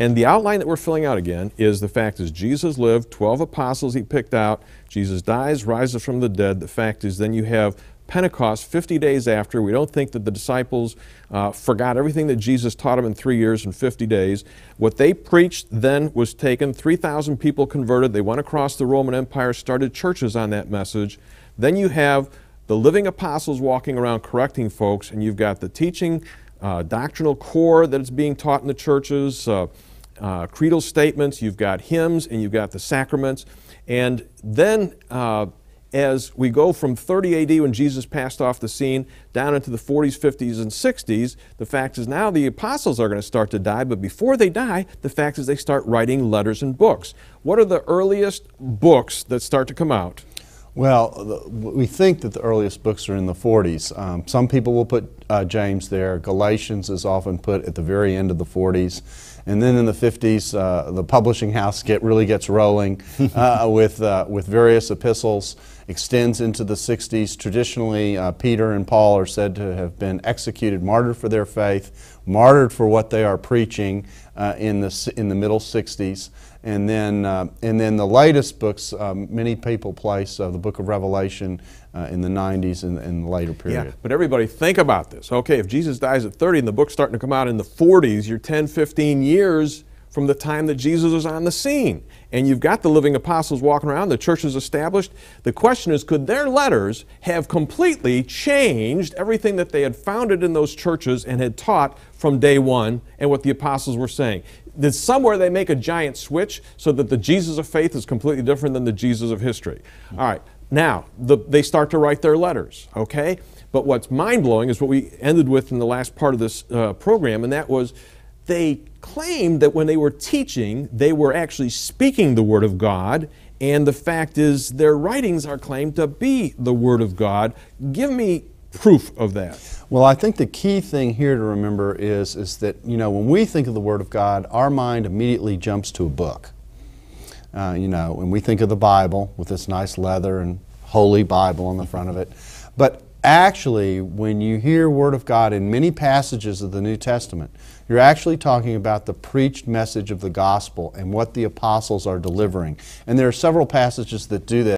And the outline that we're filling out again is the fact is Jesus lived, 12 apostles he picked out, Jesus dies, rises from the dead. The fact is then you have Pentecost 50 days after. We don't think that the disciples forgot everything that Jesus taught them in 3 years and 50 days. What they preached then was taken. 3,000 people converted. They went across the Roman Empire, started churches on that message. Then you have the living apostles walking around correcting folks, and you've got the teaching doctrinal core that is being taught in the churches, creedal statements, you've got hymns, and you've got the sacraments. And then as we go from 30 AD when Jesus passed off the scene down into the 40s, 50s, and 60s, the fact is now the apostles are going to start to die, but before they die, the fact is they start writing letters and books. What are the earliest books that start to come out? Well, we think that the earliest books are in the 40s. Some people will put James there. Galatians is often put at the very end of the 40s. And then in the 50s, the publishing house really gets rolling with various epistles, extends into the 60s. Traditionally, Peter and Paul are said to have been executed, martyred for their faith, martyred for what they are preaching in the middle 60s. And then the latest books, many people place the book of Revelation in the 90s and the later period. Yeah, but everybody think about this. Okay, if Jesus dies at 30 and the book's starting to come out in the 40s, you're 10, 15 years from the time that Jesus is on the scene. And you've got the living apostles walking around, the church is established. The question is, could their letters have completely changed everything that they had founded in those churches and had taught from day one and what the apostles were saying? Did somewhere they make a giant switch so that the Jesus of faith is completely different than the Jesus of history? All right, now they start to write their letters, okay? But what's mind-blowing is what we ended with in the last part of this program, and that was they claimed that when they were teaching, they were actually speaking the Word of God, and the fact is their writings are claimed to be the Word of God. Give me proof of that. Well, I think the key thing here to remember is that, you know, when we think of the Word of God, our mind immediately jumps to a book. You know, when we think of the Bible with this nice leather and holy Bible on the front of it. But actually, when you hear Word of God in many passages of the New Testament, you're actually talking about the preached message of the gospel and what the apostles are delivering. And there are several passages that do that.